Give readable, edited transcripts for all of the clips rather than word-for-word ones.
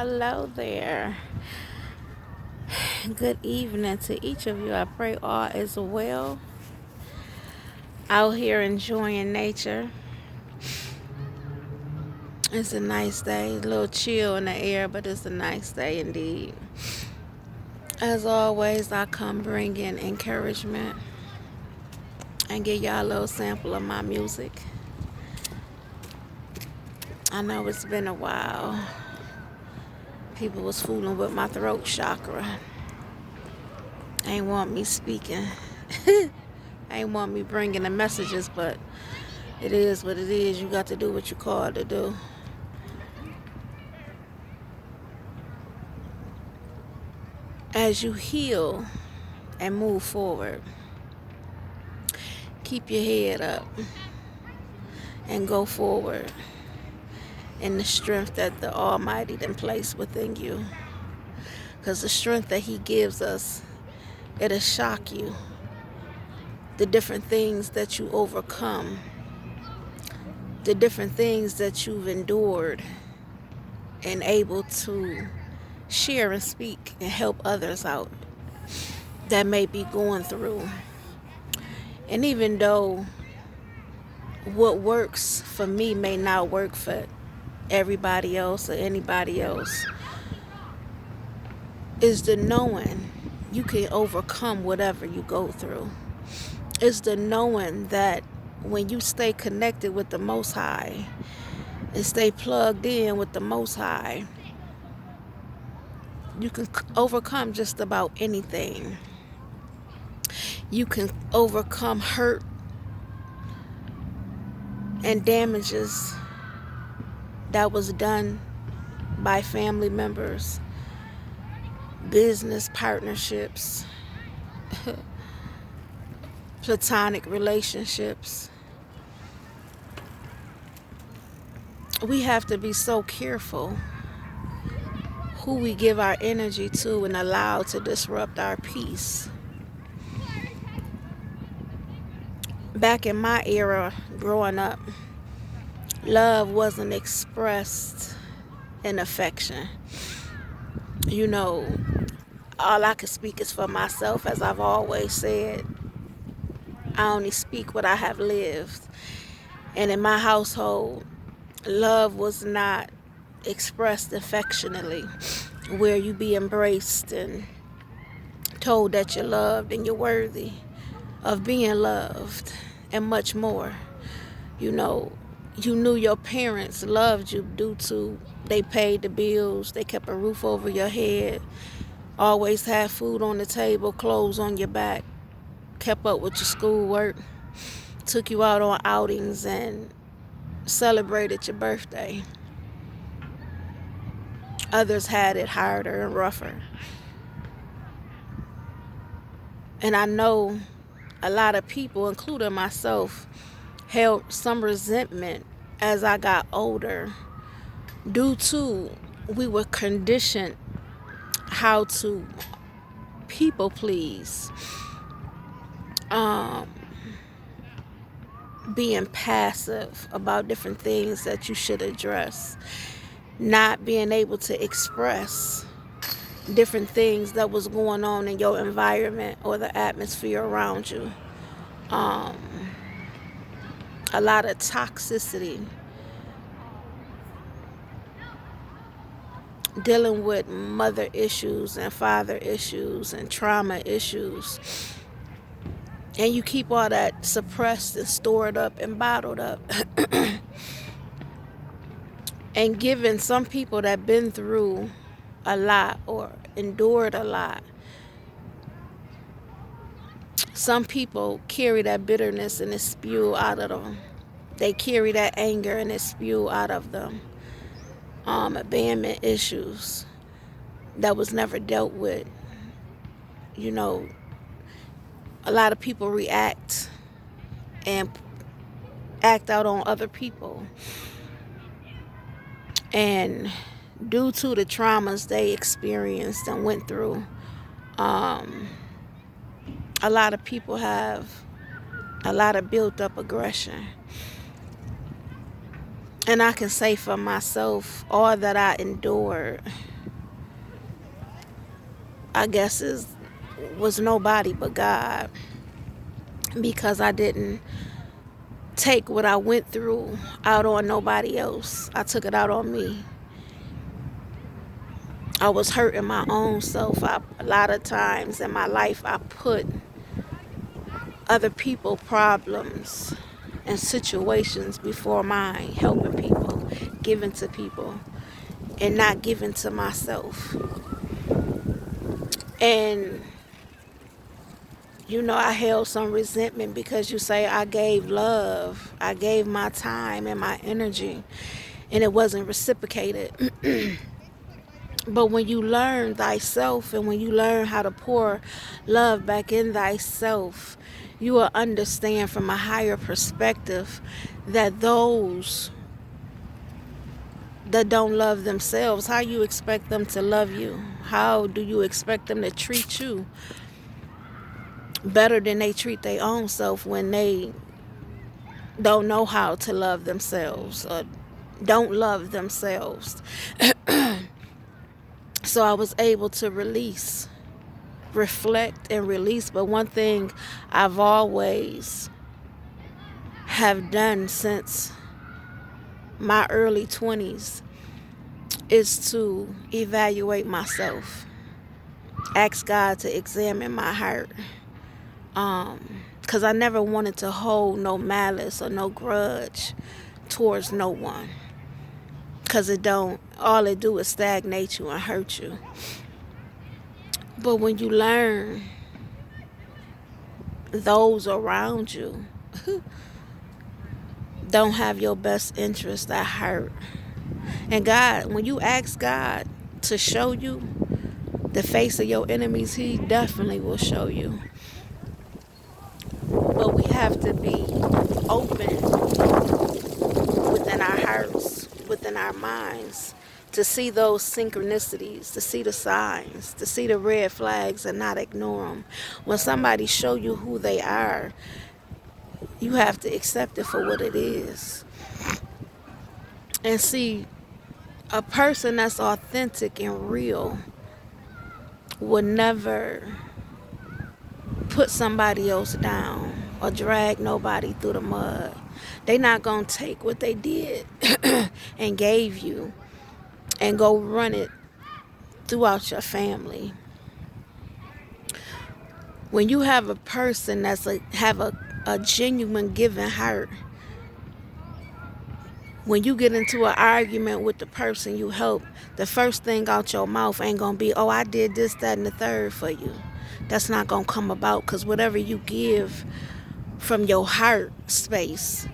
Hello there. Good evening to each of you. I pray all is well. Out here enjoying nature. It's a nice day. A little chill in the air, but it's a nice day indeed. As always, I come bringing encouragement and give y'all a little sample of my music. I know it's been a while. People was fooling with my throat chakra. Ain't want me speaking. Ain't want me bringing the messages, but it is what it is. You got to do what you're called to do. As you heal and move forward, keep your head up and go forward in the strength that the Almighty then placed within you. Because the strength that He gives us, it'll shock you. The different things that you overcome, the different things that you've endured and able to share and speak and help others out that may be going through. And even though what works for me may not work for everybody else or anybody else, is the knowing you can overcome whatever you go through. It's the knowing that when you stay connected with the Most High and stay plugged in with the Most High, you can overcome just about anything. You can overcome hurt and damages that was done by family members, business partnerships, platonic relationships. We have to be so careful who we give our energy to and allow to disrupt our peace. Back in my era, growing up, love wasn't expressed in affection. You know, all I can speak is for myself, as I've always said. I only speak what I have lived. And in my household, love was not expressed affectionately, where you be embraced and told that you're loved and you're worthy of being loved and much more. You know, you knew your parents loved you due to they paid the bills, they kept a roof over your head, always had food on the table, clothes on your back, kept up with your schoolwork, took you out on outings and celebrated your birthday. Others had it harder and rougher. And I know a lot of people, including myself, held some resentment as I got older due to we were conditioned how to people please, being passive about different things that you should address, not being able to express different things that was going on in your environment or the atmosphere around you. A lot of toxicity, dealing with mother issues and father issues and trauma issues. And you keep all that suppressed and stored up and bottled up. And given some people that been through a lot or endured a lot, some people carry that bitterness and it spew out of them. They carry that anger and it spew out of them. Abandonment issues that was never dealt with. You know, a lot of people react and act out on other people. And due to the traumas they experienced and went through, a lot of people have a lot of built up aggression. And I can say for myself, all that I endured I guess was nobody but God, because I didn't take what I went through out on nobody else. I took it out on me. I was hurting my own self. A lot of times in my life, I put other people problems and situations before mine, helping people, giving to people, and not giving to myself. And I held some resentment, because you say I gave love, I gave my time and my energy, and it wasn't reciprocated. But when you learn thyself, and when you learn how to pour love back in thyself, you will understand from a higher perspective that those that don't love themselves, how you expect them to love you? How do you expect them to treat you better than they treat their own self, when they don't know how to love themselves, or don't love themselves? So I was able to reflect and release. But one thing I've always have done since my early 20s is to evaluate myself. Ask God to examine my heart. Because I never wanted to hold no malice or no grudge towards no one. Because all it do is stagnate you and hurt you. But when you learn those around you don't have your best interest at heart. And God, when you ask God to show you the face of your enemies, He definitely will show you. But we have to be open within our hearts, within our minds, to see those synchronicities, to see the signs, to see the red flags and not ignore them. When somebody show you who they are, you have to accept it for what it is. And see, a person that's authentic and real would never put somebody else down or drag nobody through the mud. They not going to take what they did and gave you and go run it throughout your family. When you have a person have a genuine giving heart, when you get into an argument with the person you help, the first thing out your mouth ain't going to be, oh, I did this, that, and the third for you. That's not going to come about, because whatever you give from your heart space,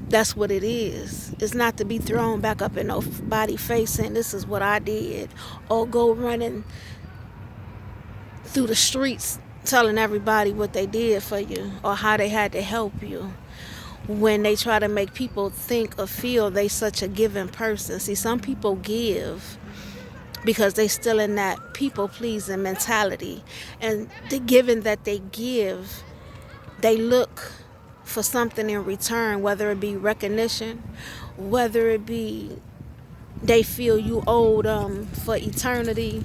that's what it is. It's not to be thrown back up in nobody's face saying, this is what I did, or go running through the streets telling everybody what they did for you or how they had to help you, when they try to make people think or feel they such a giving person. See, some people give because they still in that people-pleasing mentality. And the giving that they give, they look for something in return, whether it be recognition, whether it be they feel you owe them for eternity.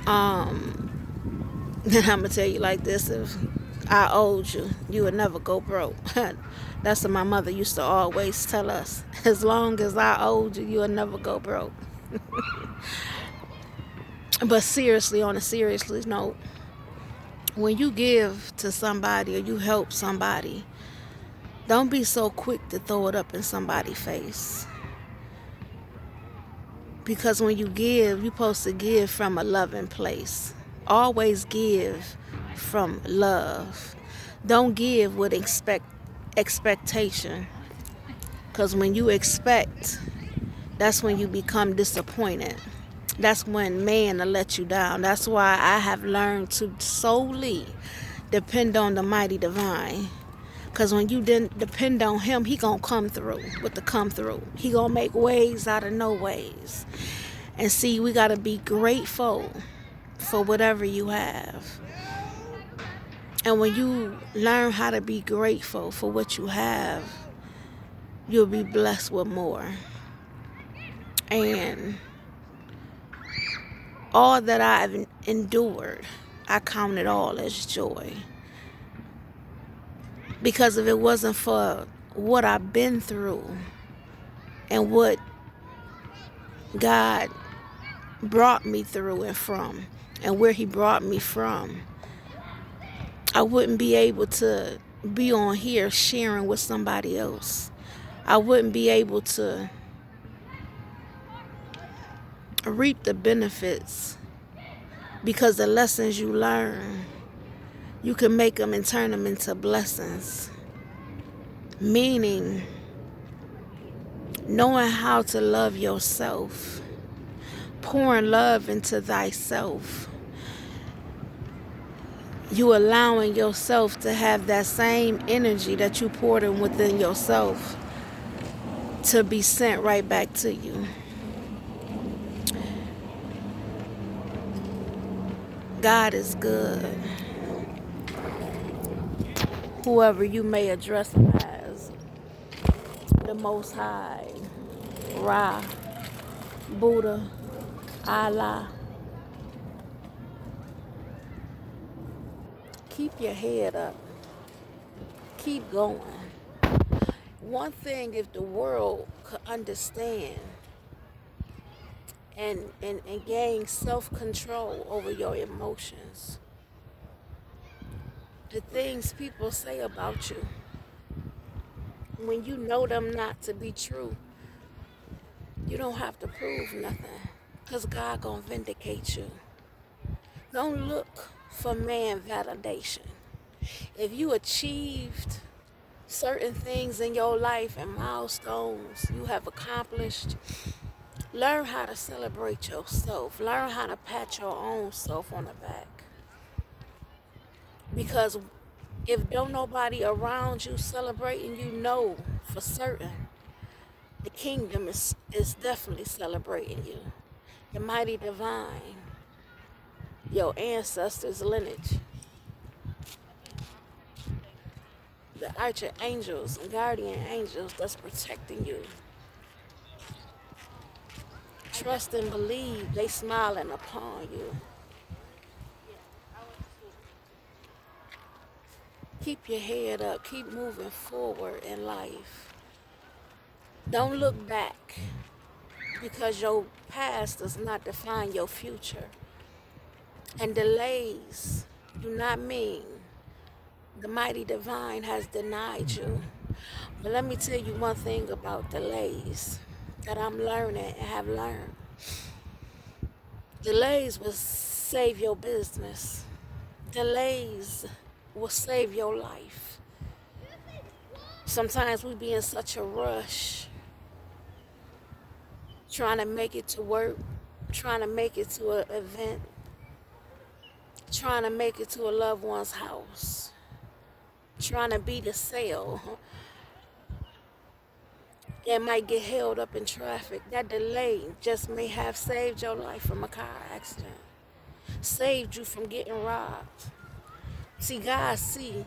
And I'm going to tell you like this, if I owed you, you would never go broke. That's what my mother used to always tell us. As long as I owed you, you would never go broke. But seriously, on a serious note, when you give to somebody or you help somebody, don't be so quick to throw it up in somebody's face. Because when you give, you're supposed to give from a loving place. Always give from love. Don't give with expectation. Because when you expect, that's when you become disappointed. That's when man will let you down. That's why I have learned to solely depend on the mighty divine. Because when you didn't depend on him, he going to come through with the come through. He going to make ways out of no ways. And see, we got to be grateful for whatever you have. And when you learn how to be grateful for what you have, you'll be blessed with more. And All that I've endured, I count it all as joy. Because if it wasn't for what I've been through and what God brought me through and from, and where He brought me from, I wouldn't be able to be on here sharing with somebody else. I wouldn't be able to reap the benefits, because the lessons you learn, you can make them and turn them into blessings. Meaning, knowing how to love yourself, pouring love into thyself, you allowing yourself to have that same energy that you poured in within yourself to be sent right back to you. God is good. Whoever you may address him as, the Most High, Ra, Buddha, Allah. Keep your head up. Keep going. One thing, if the world could understand and gain self-control over your emotions, the things people say about you, when you know them not to be true, you don't have to prove nothing, because God gonna vindicate you. Don't look for man validation. If you achieved certain things in your life and milestones you have accomplished, learn how to celebrate yourself. Learn how to pat your own self on the back. Because if don't nobody around you celebrating, you know for certain the kingdom is definitely celebrating you. The mighty divine, your ancestors' lineage, the archangels and guardian angels that's protecting you. Trust and believe they smiling upon you. Keep your head up. Keep moving forward in life. Don't look back, because your past does not define your future. And delays do not mean the mighty divine has denied you. But let me tell you one thing about delays that I'm learning and have learned. Delays will save your business. Delays will save your life. Sometimes we be in such a rush trying to make it to work, trying to make it to an event, trying to make it to a loved one's house, trying to beat a sale. It might get held up in traffic. That delay just may have saved your life from a car accident, saved you from getting robbed. See, God see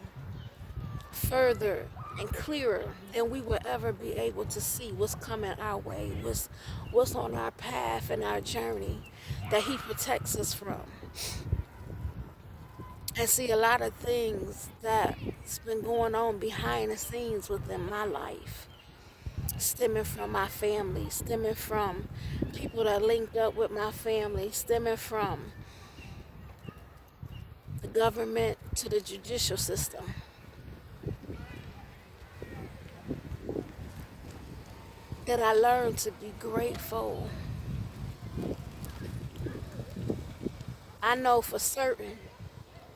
further and clearer than we will ever be able to see what's coming our way, what's on our path and our journey that He protects us from. And see, a lot of things that's been going on behind the scenes within my life, stemming from my family, stemming from people that linked up with my family, stemming from the government to the judicial system. That I learned to be grateful. I know for certain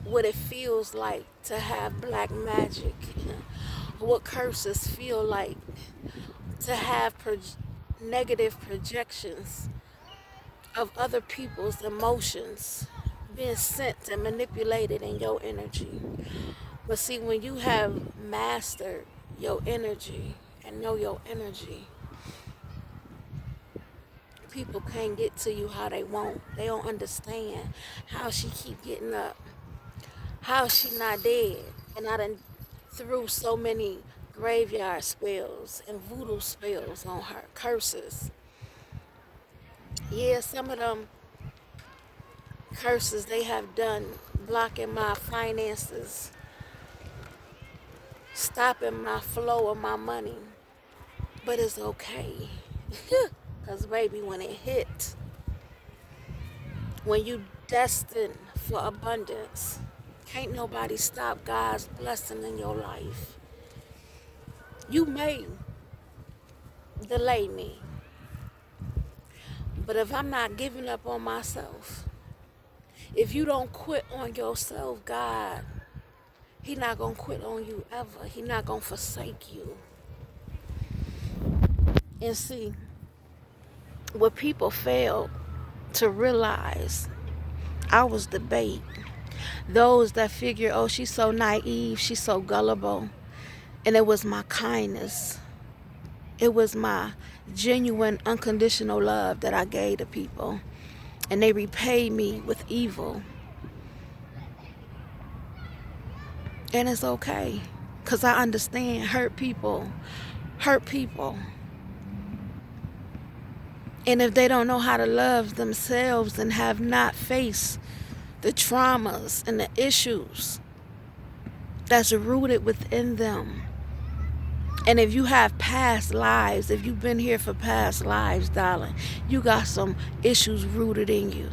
what it feels like to have black magic, what curses feel like to have negative projections of other people's emotions being sent and manipulated in your energy. But see, when you have mastered your energy and know your energy, people can't get to you how they want. They don't understand how she keep getting up, how she not dead. And I done threw so many graveyard spells and voodoo spells on her, curses. Yeah, some of them curses they have done, blocking my finances, stopping my flow of my money. But it's okay. Because, baby, when it hit, when you destined for abundance, can't nobody stop God's blessing in your life. You may delay me, but if I'm not giving up on myself, if you don't quit on yourself, God, He not going to quit on you ever. He not going to forsake you. And see, what people fail to realize, I was the bait. Those that figure, oh, she's so naive, she's so gullible. And it was my kindness. It was my genuine, unconditional love that I gave to people. And they repaid me with evil. And it's okay. Because I understand hurt people. Hurt people. And if they don't know how to love themselves and have not faced the traumas and the issues that's rooted within them. And if you have past lives, if you've been here for past lives, darling, you got some issues rooted in you.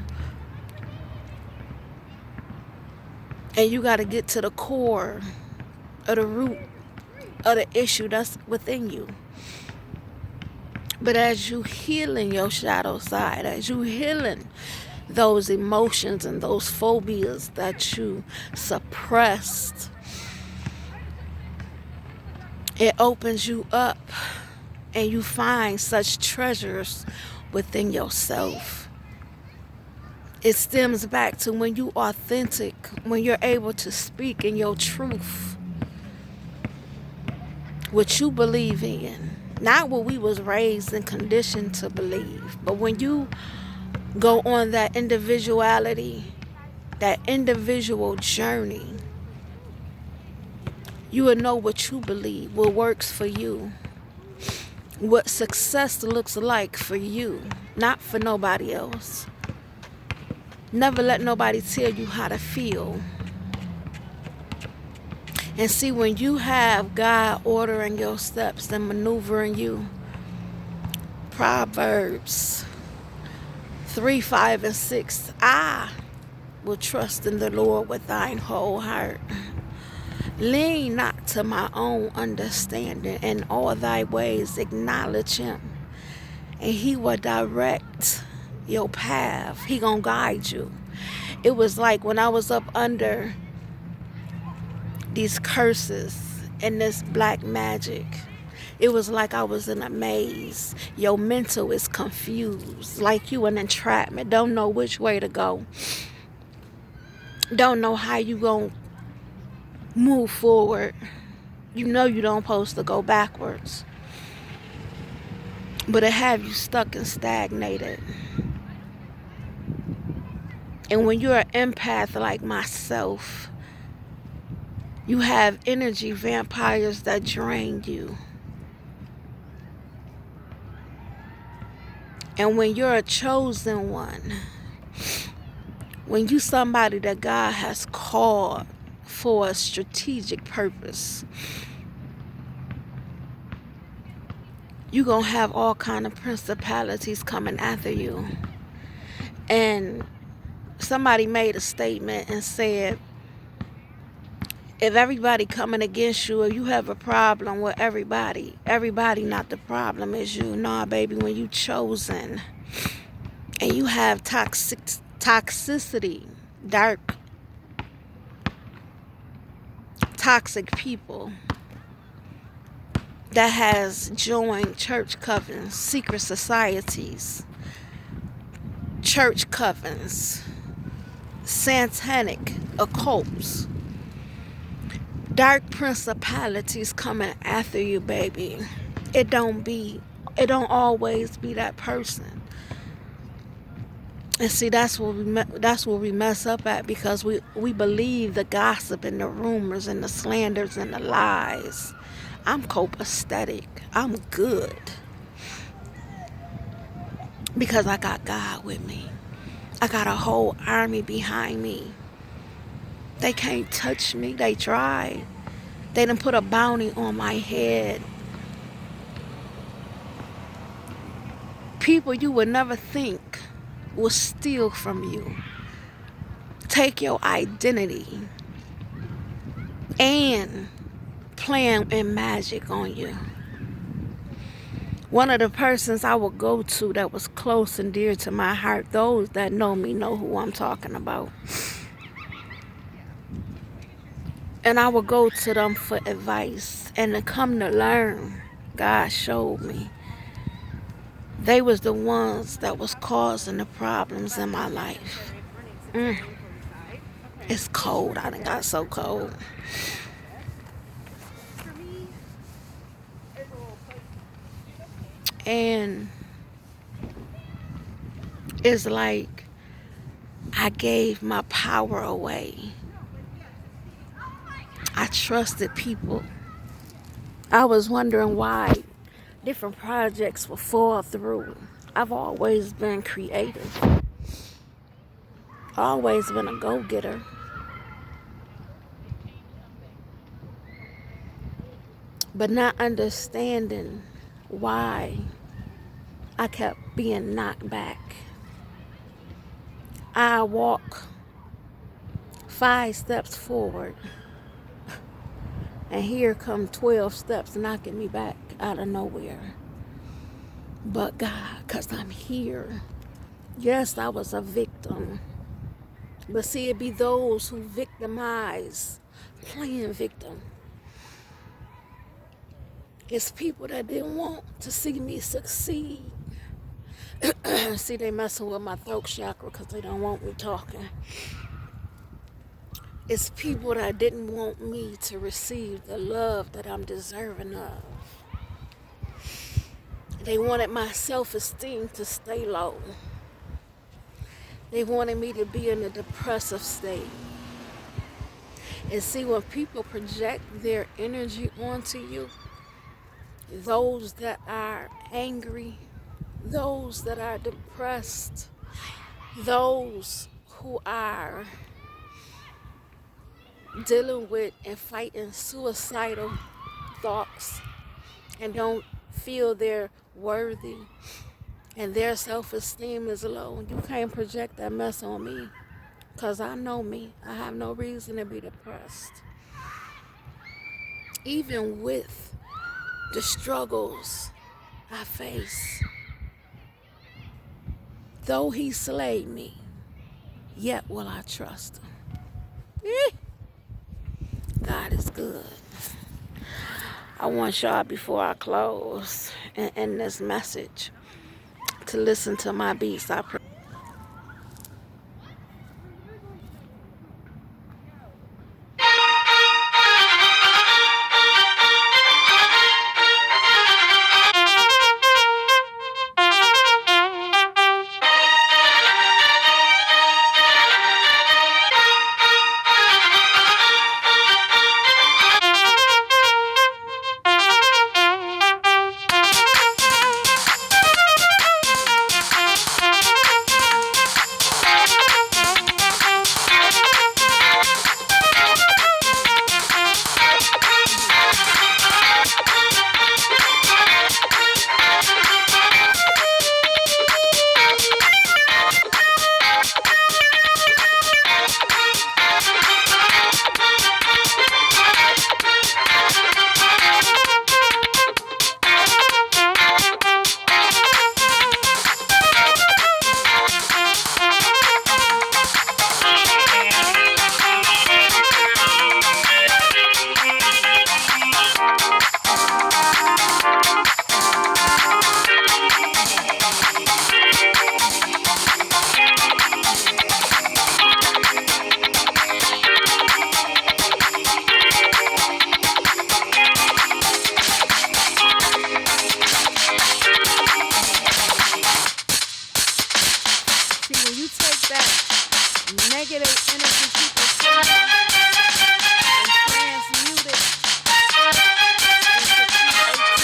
And you got to get to the core of the root of the issue that's within you. But as you healing your shadow side, as you healing those emotions and those phobias that you suppressed, it opens you up and you find such treasures within yourself. It stems back to when you authentic, when you're able to speak in your truth, what you believe in, not what we was raised and conditioned to believe, but when you go on that individuality, that individual journey, you will know what you believe, what works for you, what success looks like for you, not for nobody else. Never let nobody tell you how to feel. And see, when you have God ordering your steps and maneuvering you, Proverbs 3, 5, and 6, I will trust in the Lord with thine whole heart. Lean not to my own understanding. In all thy ways acknowledge him, and he will direct your path. He gonna guide you. It was like when I was up under these curses and this black magic, it was like I was in a maze. Your mental is confused, like you in entrapment, don't know which way to go, don't know how you gonna move forward. You know you don't supposed to go backwards, but it have you stuck and stagnated. And when you're an empath like myself, you have energy vampires that drain you. And when you're a chosen one, when you somebody that God has called for a strategic purpose, you're going to have all kind of principalities coming after you. And somebody made a statement and said, if everybody coming against you, or you have a problem with everybody not the problem, is you. Nah, baby, when you chosen and you have toxicity, dark, toxic people that has joined church covens, secret societies, church covens, satanic occults, dark principalities coming after you, baby. It don't always be that person. And see, that's where we mess up at, because we believe the gossip and the rumors and the slanders and the lies. I'm copacetic. I'm good because I got God with me. I got a whole army behind me. They can't touch me. They tried. They done put a bounty on my head. People you would never think will steal from you, take your identity, and playing in magic on you. One of the persons I would go to that was close and dear to my heart, those that know me know who I'm talking about. And I would go to them for advice and to come to learn. God showed me. They was the ones that was causing the problems in my life. Mm. It's cold. I done got so cold. And it's like I gave my power away. I trusted people. I was wondering why different projects would fall through. I've always been creative. Always been a go-getter. But not understanding why I kept being knocked back. I walk 5 steps forward, and here come 12 steps knocking me back out of nowhere. But God, because I'm here. Yes, I was a victim. But see, it be those who victimize, playing victim. It's people that didn't want to see me succeed. See, they messing with my throat chakra because they don't want me talking. It's people that didn't want me to receive the love that I'm deserving of. They wanted my self-esteem to stay low. They wanted me to be in a depressive state. And see, when people project their energy onto you, those that are angry, those that are depressed, those who are dealing with and fighting suicidal thoughts and don't feel they're worthy and their self-esteem is low, you can't project that mess on me, because I know me. I have no reason to be depressed. Even with the struggles I face, though he slayed me, yet will I trust him. God is good. I want y'all, before I close and end this message, to listen to my beats. I pray. See, when you take that negative energy people send and transmute it into creativity,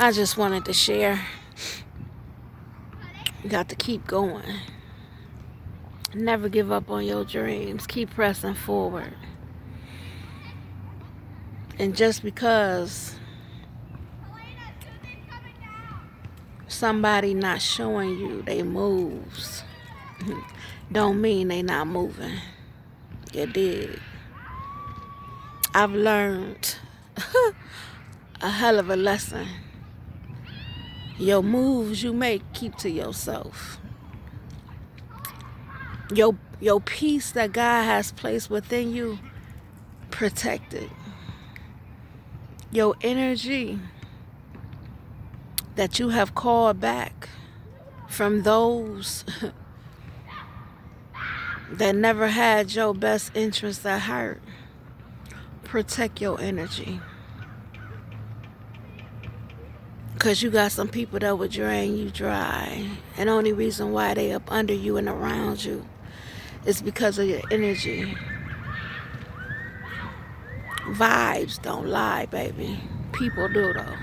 I just wanted to share. You got to keep going. Never give up on your dreams. Keep pressing forward. And just because somebody not showing you they moves, don't mean they not moving. You did. I've learned a hell of a lesson. Your moves you make, keep to yourself. Your peace that God has placed within you, protect it. Your energy that you have called back from those that never had your best interest at heart, protect your energy. Because you got some people that will drain you dry. And the only reason why they up under you and around you is because of your energy. Vibes don't lie, baby. People do, though.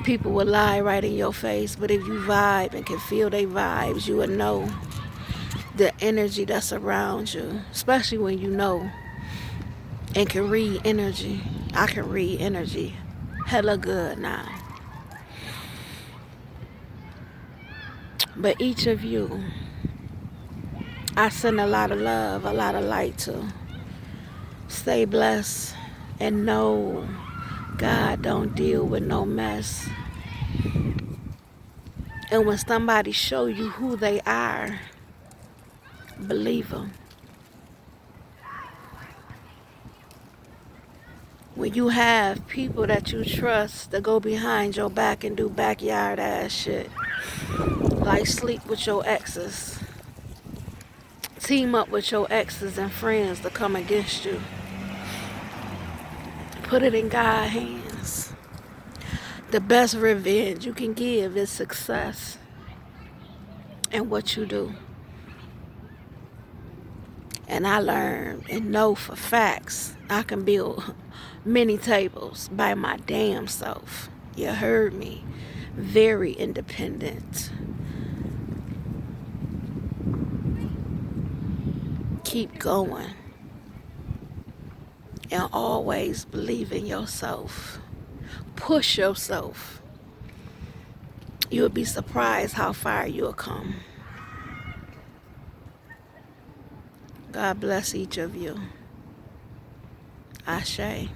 People will lie right in your face, but if you vibe and can feel their vibes, you will know the energy that's around you, especially when you know and can read energy. I can read energy hella good now. But each of you, I send a lot of love, a lot of light to. Stay blessed and know God don't deal with no mess. And when somebody show you who they are, believe them. When you have people that you trust that go behind your back and do backyard ass shit, like sleep with your exes, team up with your exes and friends to come against you, put it in God's hands. The best revenge you can give is success in what you do. And I learned and know for facts I can build many tables by my damn self. You heard me. Very independent. Keep going. And always believe in yourself. Push yourself. You'll be surprised how far you'll come. God bless each of you. Ashe.